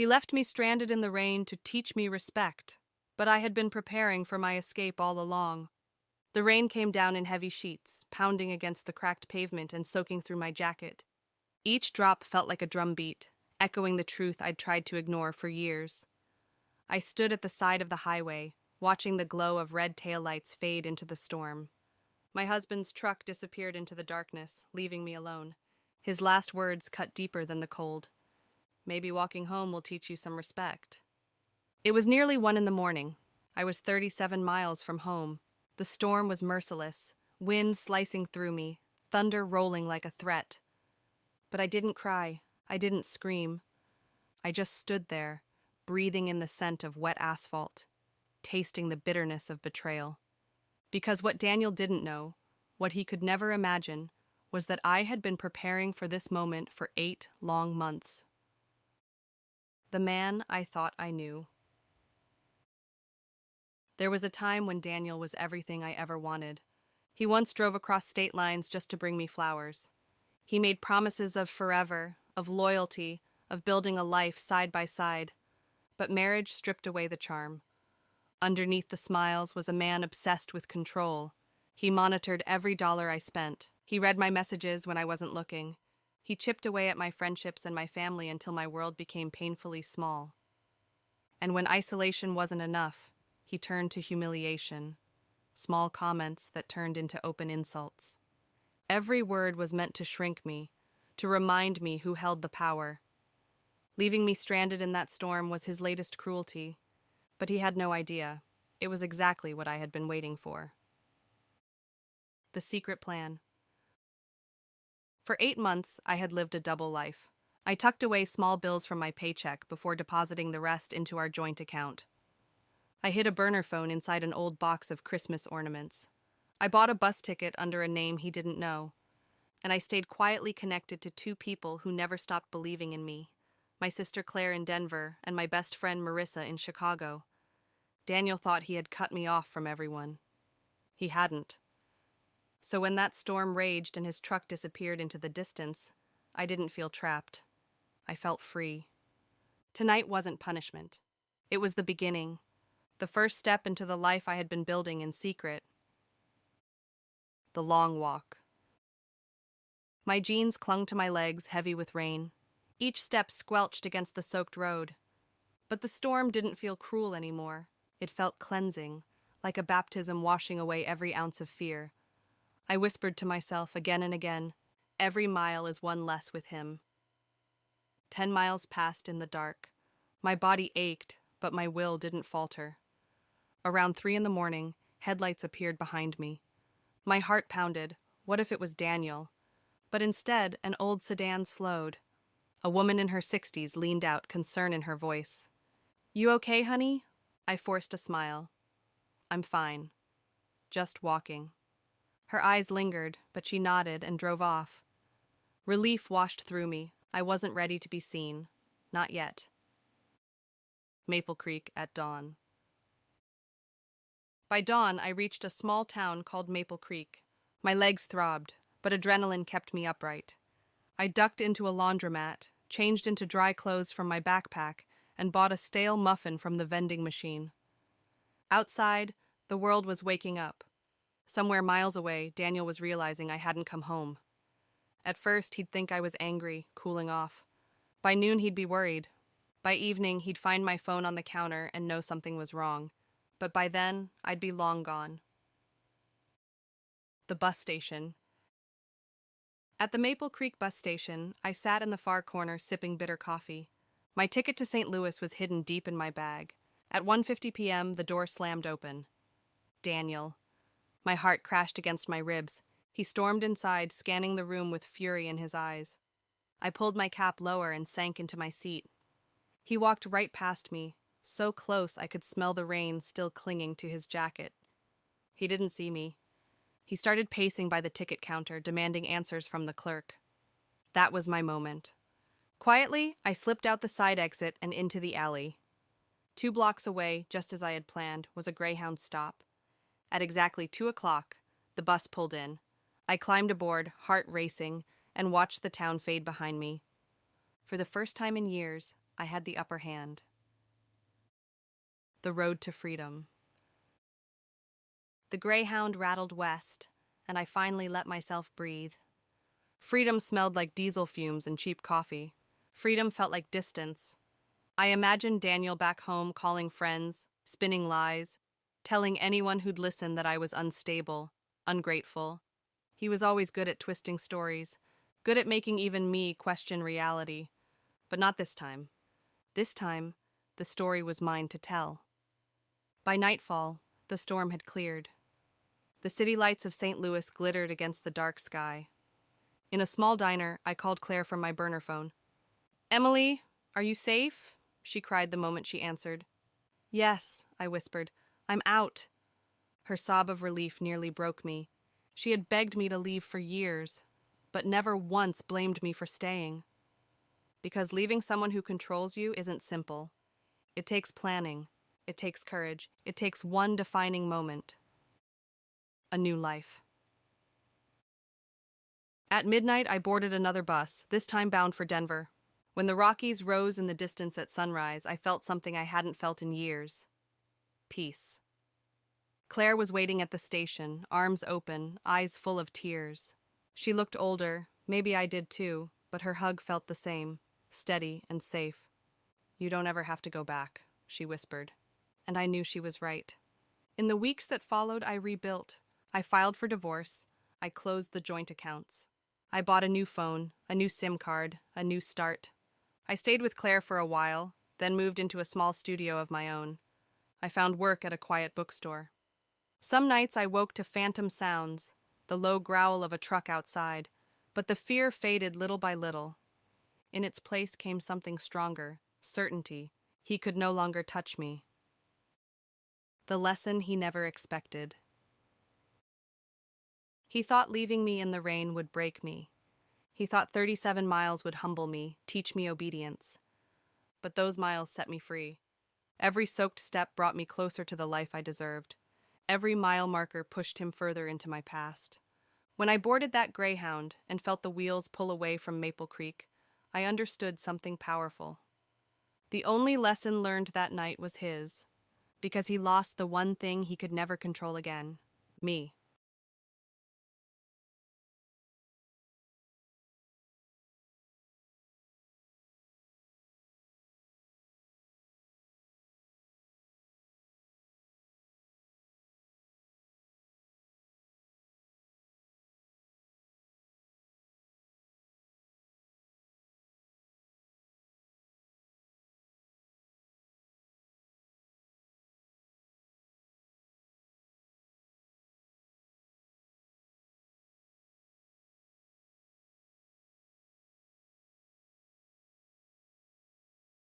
He left me stranded in the rain to teach me respect, but I had been preparing for my escape all along. The rain came down in heavy sheets, pounding against the cracked pavement and soaking through my jacket. Each drop felt like a drum beat, echoing the truth I'd tried to ignore for years. I stood at the side of the highway, watching the glow of red taillights fade into the storm. My husband's truck disappeared into the darkness, leaving me alone. His last words cut deeper than the cold. Maybe walking home will teach you some respect. It was nearly 1 in the morning. I was 37 miles from home. The storm was merciless, wind slicing through me, thunder rolling like a threat. But I didn't cry. I didn't scream. I just stood there, breathing in the scent of wet asphalt, tasting the bitterness of betrayal. Because what Daniel didn't know, what he could never imagine, was that I had been preparing for this moment for 8 long months. The man I thought I knew. There was a time when Daniel was everything I ever wanted. He once drove across state lines just to bring me flowers. He made promises of forever, of loyalty, of building a life side by side. But marriage stripped away the charm. Underneath the smiles was a man obsessed with control. He monitored every dollar I spent. He read my messages when I wasn't looking. He chipped away at my friendships and my family until my world became painfully small. And when isolation wasn't enough, he turned to humiliation. Small comments that turned into open insults. Every word was meant to shrink me, to remind me who held the power. Leaving me stranded in that storm was his latest cruelty, but he had no idea. It was exactly what I had been waiting for. The secret plan. For 8 months, I had lived a double life. I tucked away small bills from my paycheck before depositing the rest into our joint account. I hid a burner phone inside an old box of Christmas ornaments. I bought a bus ticket under a name he didn't know. And I stayed quietly connected to 2 people who never stopped believing in me. My sister Claire in Denver and my best friend Marissa in Chicago. Daniel thought he had cut me off from everyone. He hadn't. So when that storm raged and his truck disappeared into the distance, I didn't feel trapped. I felt free. Tonight wasn't punishment. It was the beginning. The first step into the life I had been building in secret. The long walk. My jeans clung to my legs, heavy with rain. Each step squelched against the soaked road. But the storm didn't feel cruel anymore. It felt cleansing, like a baptism washing away every ounce of fear. I whispered to myself again and again, every mile is one less with him. 10 miles passed in the dark. My body ached, but my will didn't falter. Around 3 in the morning, headlights appeared behind me. My heart pounded. What if it was Daniel? But instead, an old sedan slowed. A woman in her 60s leaned out, concern in her voice. "You okay, honey?" I forced a smile. "I'm fine. Just walking." Her eyes lingered, but she nodded and drove off. Relief washed through me. I wasn't ready to be seen. Not yet. Maple Creek at dawn. By dawn, I reached a small town called Maple Creek. My legs throbbed, but adrenaline kept me upright. I ducked into a laundromat, changed into dry clothes from my backpack, and bought a stale muffin from the vending machine. Outside, the world was waking up. Somewhere miles away, Daniel was realizing I hadn't come home. At first, he'd think I was angry, cooling off. By noon, he'd be worried. By evening, he'd find my phone on the counter and know something was wrong. But by then, I'd be long gone. The bus station. At the Maple Creek bus station, I sat in the far corner sipping bitter coffee. My ticket to St. Louis was hidden deep in my bag. At 1:50 p.m., the door slammed open. Daniel. My heart crashed against my ribs. He stormed inside, scanning the room with fury in his eyes. I pulled my cap lower and sank into my seat. He walked right past me, so close I could smell the rain still clinging to his jacket. He didn't see me. He started pacing by the ticket counter, demanding answers from the clerk. That was my moment. Quietly, I slipped out the side exit and into the alley. 2 blocks away, just as I had planned, was a Greyhound stop. At exactly 2 o'clock, the bus pulled in. I climbed aboard, heart racing, and watched the town fade behind me. For the first time in years, I had the upper hand. The road to freedom. The greyhound rattled west, and I finally let myself breathe. Freedom smelled like diesel fumes and cheap coffee. Freedom felt like distance. I imagined Daniel back home calling friends, spinning lies, telling anyone who'd listen that I was unstable, ungrateful. He was always good at twisting stories, good at making even me question reality. But not this time. This time, the story was mine to tell. By nightfall, the storm had cleared. The city lights of St. Louis glittered against the dark sky. In a small diner, I called Claire from my burner phone. "Emily, are you safe?" she cried the moment she answered. "Yes," I whispered. "I'm out." Her sob of relief nearly broke me. She had begged me to leave for years, but never once blamed me for staying. Because leaving someone who controls you isn't simple. It takes planning. It takes courage. It takes one defining moment. A new life. At midnight, I boarded another bus, this time bound for Denver. When the Rockies rose in the distance at sunrise, I felt something I hadn't felt in years. Peace. Claire was waiting at the station, arms open, eyes full of tears. She looked older, maybe I did too, but her hug felt the same, steady and safe. "You don't ever have to go back," she whispered. And I knew she was right. In the weeks that followed, I rebuilt. I filed for divorce. I closed the joint accounts. I bought a new phone, a new SIM card, a new start. I stayed with Claire for a while, then moved into a small studio of my own. I found work at a quiet bookstore. Some nights I woke to phantom sounds, the low growl of a truck outside, but the fear faded little by little. In its place came something stronger, certainty. He could no longer touch me. The lesson he never expected. He thought leaving me in the rain would break me. He thought 37 miles would humble me, teach me obedience. But those miles set me free. Every soaked step brought me closer to the life I deserved. Every mile marker pushed him further into my past. When I boarded that Greyhound and felt the wheels pull away from Maple Creek, I understood something powerful. The only lesson learned that night was his, because he lost the one thing he could never control again, me.